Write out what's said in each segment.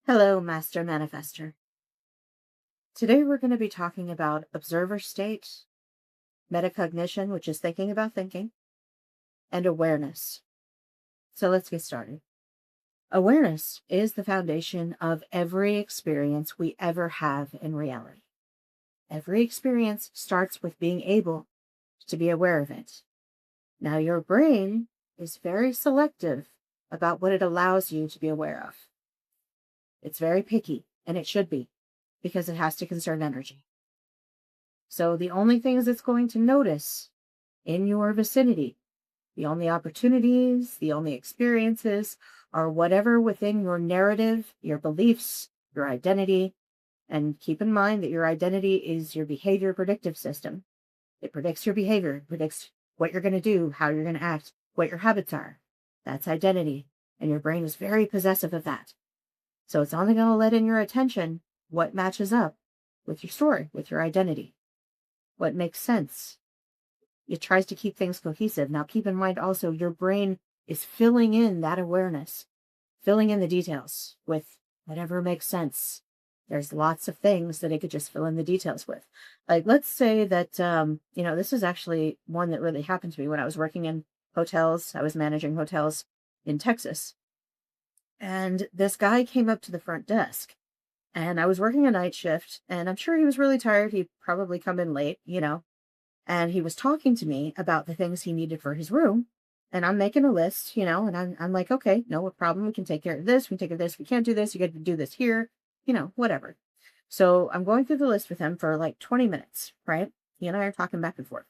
Hello, Master Manifester. Today we're going to be talking about observer state, metacognition, which is thinking about thinking, and awareness. So let's get started. Awareness is the foundation of every experience we ever have in reality. Every experience starts with being able to be aware of it. Now, your brain is very selective about what it allows you to be aware of. It's very picky, and it should be, because it has to conserve energy. So the only things it's going to notice in your vicinity, the only opportunities, the only experiences, are whatever within your narrative, your beliefs, your identity. And keep in mind that your identity is your behavior predictive system. It predicts your behavior, it predicts what you're going to do, how you're going to act, what your habits are. That's identity. And your brain is very possessive of that. So it's only going to let in your attention what matches up with your story, with your identity, what makes sense. It tries to keep things cohesive. Now, keep in mind also, your brain is filling in that awareness, filling in the details with whatever makes sense. There's lots of things that it could just fill in the details with. Like, let's say that, this is actually one that really happened to me when I was working in hotels. I was managing hotels in Texas. And this guy came up to the front desk, and I was working a night shift, and I'm sure he was really tired. He'd probably come in late, and he was talking to me about the things he needed for his room. And I'm making a list, and I'm like, okay, no problem. We can take care of this. We can take care of this. We can't do this. You got to do this here, whatever. So I'm going through the list with him for like 20 minutes, right? He and I are talking back and forth.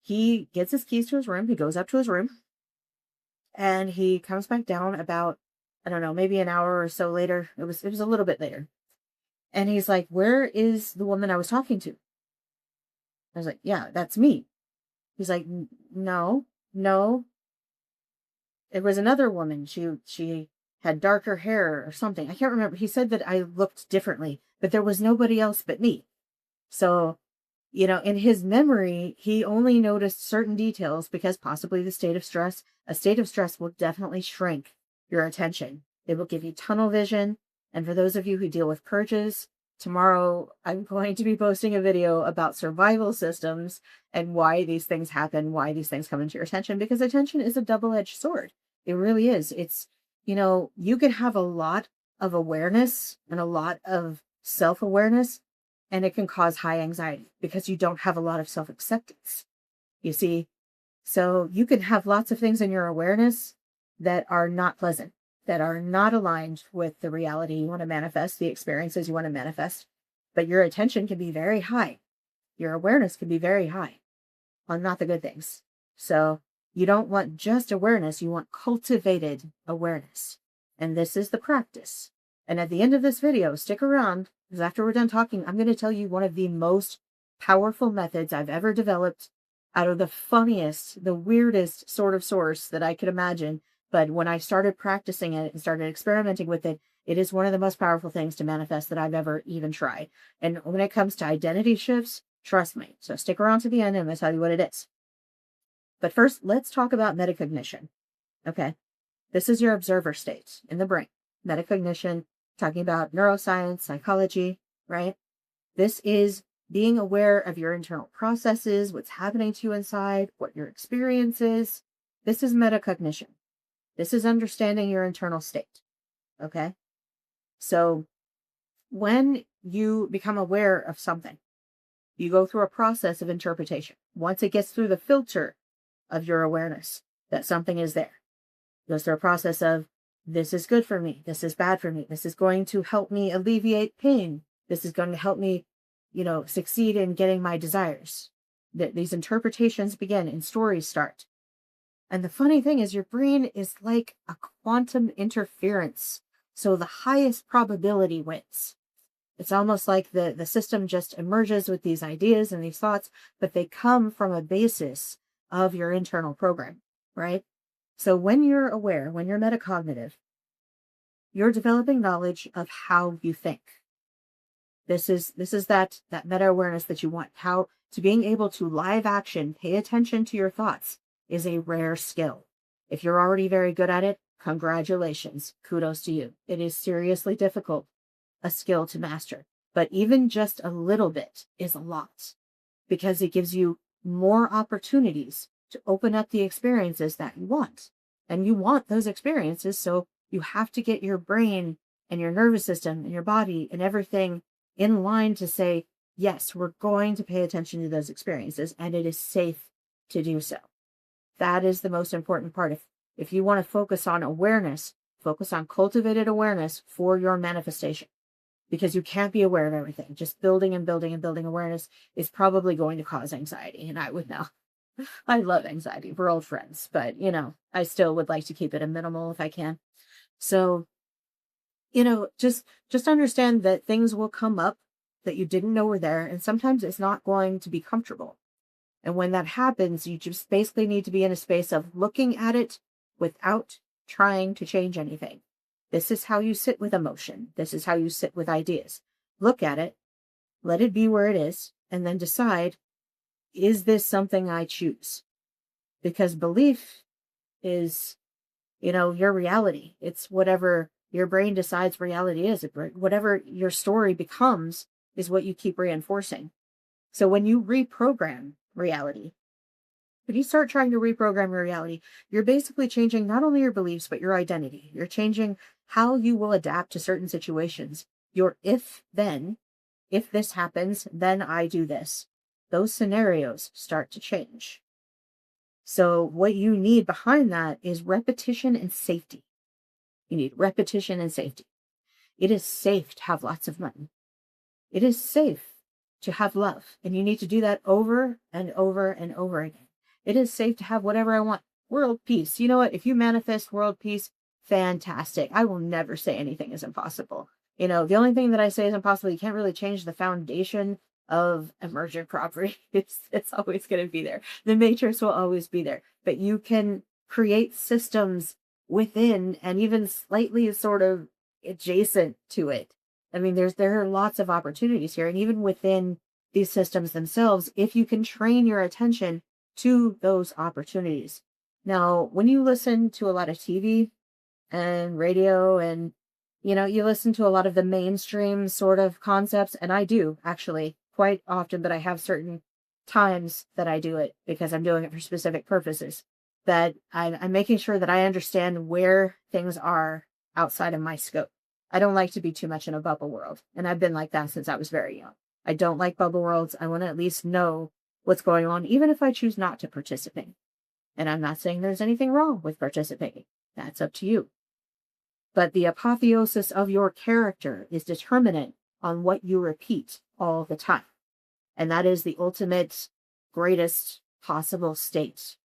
He gets his keys to his room. He goes up to his room, and he comes back down about, I don't know, maybe an hour or so later. It was a little bit later. And he's like, "Where is the woman I was talking to?" I was like, "Yeah, that's me." He's like, No. It was another woman. She had darker hair or something. I can't remember. He said that I looked differently, but there was nobody else but me." So, in his memory, he only noticed certain details because possibly a state of stress will definitely shrink your attention. It will give you tunnel vision. And for those of you who deal with purges, tomorrow I'm going to be posting a video about survival systems and why these things happen, why these things come into your attention, because attention is a double-edged sword. It really is. It's, you can have a lot of awareness and a lot of self-awareness, and it can cause high anxiety because you don't have a lot of self-acceptance. You see? So you can have lots of things in your awareness that are not pleasant, that are not aligned with the reality you want to manifest, the experiences you want to manifest. But your attention can be very high. Your awareness can be very high on not the good things. So you don't want just awareness, you want cultivated awareness. And this is the practice. And at the end of this video, stick around, because after we're done talking, I'm going to tell you one of the most powerful methods I've ever developed out of the funniest, the weirdest sort of source that I could imagine. But when I started practicing it and started experimenting with it, it is one of the most powerful things to manifest that I've ever even tried. And when it comes to identity shifts, trust me. So stick around to the end and I'm going to tell you what it is. But first, let's talk about metacognition. Okay. This is your observer state in the brain. Metacognition, talking about neuroscience, psychology, right? This is being aware of your internal processes, what's happening to you inside, what your experience is. This is metacognition. This is understanding your internal state. Okay? So when you become aware of something, you go through a process of interpretation. Once it gets through the filter of your awareness that something is there, it goes through a process of, this is good for me, this is bad for me, this is going to help me alleviate pain, this is going to help me, succeed in getting my desires. These interpretations begin and stories start. And the funny thing is, your brain is like a quantum interference. So the highest probability wins. It's almost like the system just emerges with these ideas and these thoughts, but they come from a basis of your internal program, right? So when you're aware, when you're metacognitive, you're developing knowledge of how you think. This is that meta-awareness that you want. How to being able to live action, pay attention to your thoughts is a rare skill. If you're already very good at it, congratulations. Kudos to you. It is seriously difficult, a skill to master. But even just a little bit is a lot, because it gives you more opportunities to open up the experiences that you want. And you want those experiences, so you have to get your brain and your nervous system and your body and everything in line to say, yes, we're going to pay attention to those experiences, and it is safe to do so. That is the most important part. If you want to focus on awareness, focus on cultivated awareness for your manifestation, because you can't be aware of everything. Just building and building and building awareness is probably going to cause anxiety, and I would know. I love anxiety. We're old friends, but I still would like to keep it a minimal if I can. So, just understand that things will come up that you didn't know were there, and sometimes it's not going to be comfortable. And when that happens, you just basically need to be in a space of looking at it without trying to change anything. This is how you sit with emotion. This is how you sit with ideas. Look at it, let it be where it is, and then decide, is this something I choose? Because belief is, your reality. It's whatever your brain decides reality is. Whatever your story becomes is what you keep reinforcing. So when you reprogram reality, when you start trying to reprogram your reality, you're basically changing not only your beliefs, but your identity. You're changing how you will adapt to certain situations. Your if this happens, then I do this. Those scenarios start to change. So what you need behind that is repetition and safety. You need repetition and safety. It is safe to have lots of money. It is safe to have love. And you need to do that over and over and over again. It is safe to have whatever I want. World peace. You know what? If you manifest world peace, fantastic. I will never say anything is impossible. The only thing that I say is impossible, you can't really change the foundation of emergent property. It's always going to be there. The matrix will always be there. But you can create systems within and even slightly sort of adjacent to it. I mean, there are lots of opportunities here. And even within these systems themselves, if you can train your attention to those opportunities. Now, when you listen to a lot of TV and radio and, you listen to a lot of the mainstream sort of concepts, and I do actually quite often, but I have certain times that I do it because I'm doing it for specific purposes, that I'm making sure that I understand where things are outside of my scope. I don't like to be too much in a bubble world, and I've been like that since I was very young. I don't like bubble worlds. I want to at least know what's going on, even if I choose not to participate. And I'm not saying there's anything wrong with participating. That's up to you. But the apotheosis of your character is determinant on what you repeat all the time. And that is the ultimate, greatest possible state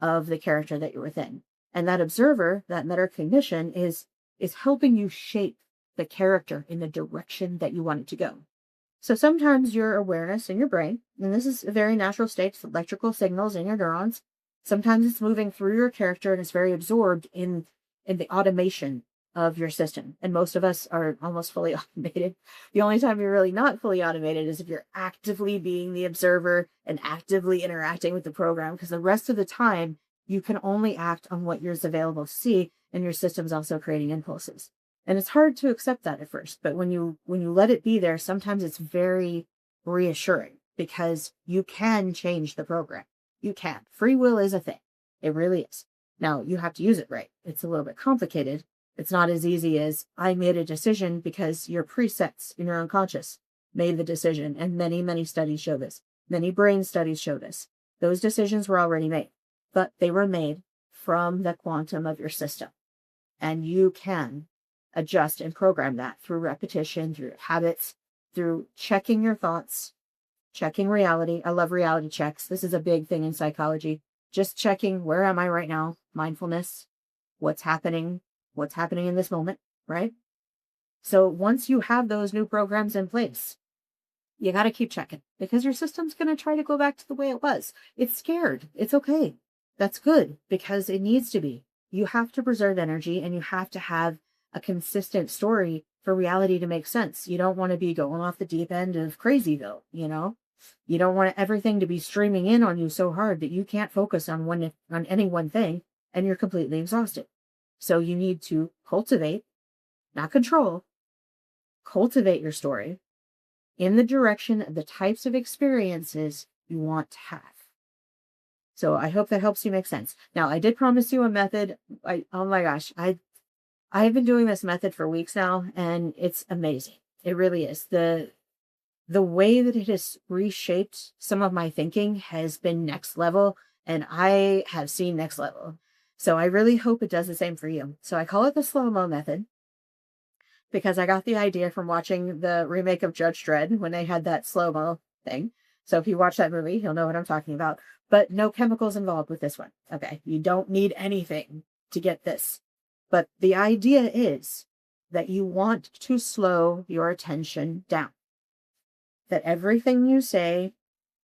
of the character that you're within. And that observer, that metacognition, is helping you shape the character in the direction that you want it to go. So sometimes your awareness in your brain, and this is a very natural state, it's electrical signals in your neurons. Sometimes it's moving through your character and it's very absorbed in the automation of your system. And most of us are almost fully automated. The only time you're really not fully automated is if you're actively being the observer and actively interacting with the program, because the rest of the time you can only act on what is available to see, and your system's also creating impulses. And it's hard to accept that at first, but when you let it be there, sometimes it's very reassuring, because you can change the program. You can. Free will is a thing. It really is. Now, you have to use it right. It's a little bit complicated. It's not as easy as I made a decision because your presets in your unconscious made the decision. And many, many studies show this. Many brain studies show this. Those decisions were already made, but they were made from the quantum of your system. And you can adjust and program that through repetition, through habits, through checking your thoughts, checking reality. I love reality checks. This is a big thing in psychology. Just checking, where am I right now? Mindfulness. What's happening in this moment, right? So once you have those new programs in place, you got to keep checking, because your system's going to try to go back to the way it was. It's scared. It's okay. That's good, because it needs to be. You have to preserve energy, and you have to have a consistent story for reality to make sense. You don't want to be going off the deep end of Crazyville, You don't want everything to be streaming in on you so hard that you can't focus on any one thing, and you're completely exhausted. So you need to cultivate, not control, cultivate your story in the direction of the types of experiences you want to have. So I hope that helps you make sense. Now, I did promise you a method. Oh my gosh, I've been doing this method for weeks now, and it's amazing. It really is. The way that it has reshaped some of my thinking has been next level, and I have seen next level. So I really hope it does the same for you. So I call it the slow-mo method because I got the idea from watching the remake of Judge Dredd when they had that slow-mo thing. So if you watch that movie, you'll know what I'm talking about. But no chemicals involved with this one. Okay, you don't need anything to get this. But the idea is that you want to slow your attention down. That everything you say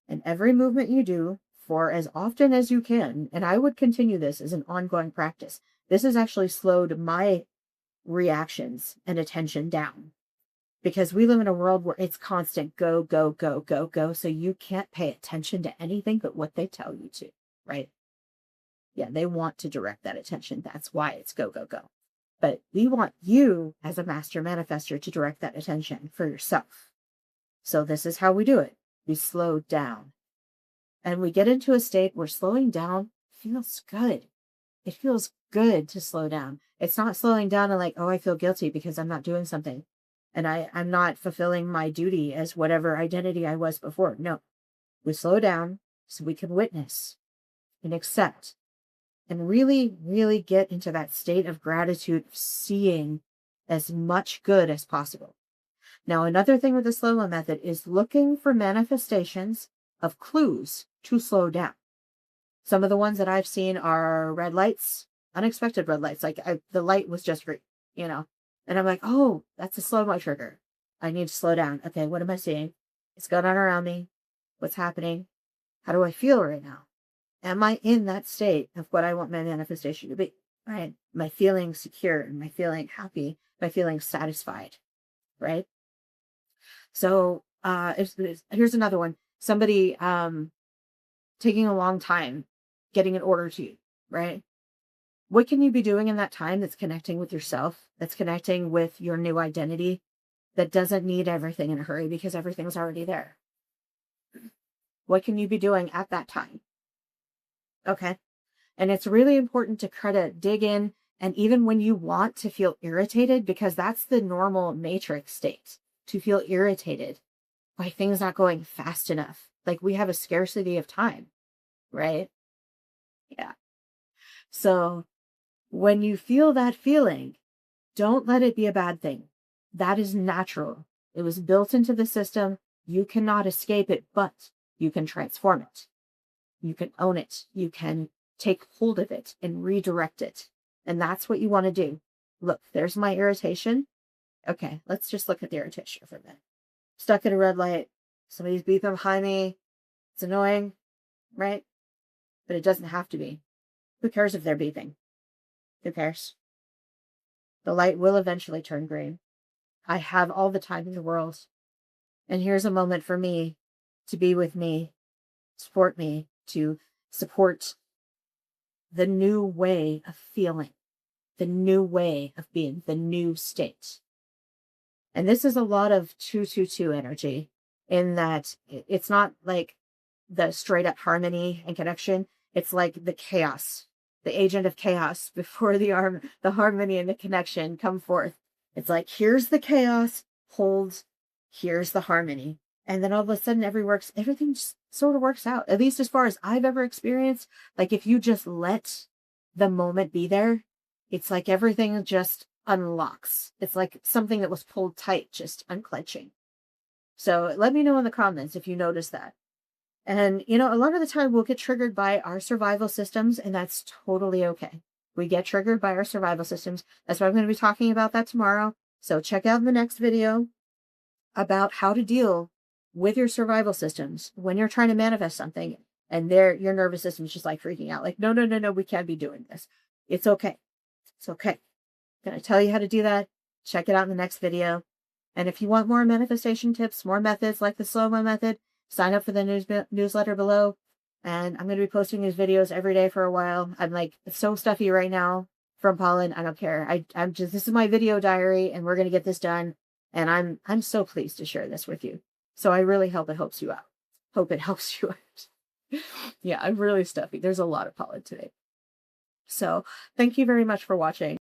and every movement you do for as often as you can, and I would continue this as an ongoing practice. This has actually slowed my reactions and attention down because we live in a world where it's constant go, go, go, go, go. So you can't pay attention to anything but what they tell you to, right? Yeah, they want to direct that attention. That's why it's go, go, go. But we want you as a master manifester to direct that attention for yourself. So this is how we do it. We slow down. And we get into a state where slowing down feels good. It feels good to slow down. It's not slowing down and like, oh, I feel guilty because I'm not doing something. And I'm not fulfilling my duty as whatever identity I was before. No, we slow down so we can witness and accept and really, really get into that state of gratitude, of seeing as much good as possible. Now, another thing with the slow-mo method is looking for manifestations of clues to slow down. Some of the ones that I've seen are red lights, unexpected red lights. Like the light was just green, and I'm like, oh, that's a slow-mo trigger. I need to slow down. Okay, what am I seeing? What's going on around me? What's happening? How do I feel right now? Am I in that state of what I want my manifestation to be? Right? Am I feeling secure? Am I feeling happy? Am I feeling satisfied? Right? So here's another one. Somebody taking a long time getting an order to you, right? What can you be doing in that time that's connecting with yourself, that's connecting with your new identity, that doesn't need everything in a hurry because everything's already there? What can you be doing at that time? Okay. And it's really important to try to dig in. And even when you want to feel irritated, because that's the normal matrix state, to feel irritated by things not going fast enough. Like we have a scarcity of time, right? Yeah. So when you feel that feeling, don't let it be a bad thing. That is natural. It was built into the system. You cannot escape it, but you can transform it. You can own it. You can take hold of it and redirect it. And that's what you want to do. Look, there's my irritation. Okay, let's just look at the irritation for a minute. Stuck at a red light. Somebody's beeping behind me. It's annoying, right? But it doesn't have to be. Who cares if they're beeping? Who cares? The light will eventually turn green. I have all the time in the world. And here's a moment for me to be with me, support me, to support the new way of feeling, the new way of being, the new state. And this is a lot of 222 energy in that it's not like the straight up harmony and connection. It's like the chaos, the agent of chaos before the harmony and the connection come forth. It's like, here's the chaos, hold, here's the harmony. And then all of a sudden everything just sort of works out. At least as far as I've ever experienced. Like if you just let the moment be there, it's like everything just unlocks. It's like something that was pulled tight, just unclenching. So let me know in the comments if you notice that. And, a lot of the time we'll get triggered by our survival systems, and that's totally okay. We get triggered by our survival systems. That's why I'm going to be talking about that tomorrow. So check out the next video about how to deal with your survival systems when you're trying to manifest something and your nervous system is just like freaking out. Like, no, we can't be doing this. It's okay. It's okay. I'm going to tell you how to do that. Check it out in the next video. And if you want more manifestation tips, more methods like the slow-mo method, sign up for the newsletter below. And I'm going to be posting these videos every day for a while. I'm like, it's so stuffy right now from pollen. I don't care. I'm just, this is my video diary and we're going to get this done. And I'm so pleased to share this with you. So I really hope it helps you out. Hope it helps you out. Yeah, I'm really stuffy. There's a lot of pollen today. So thank you very much for watching.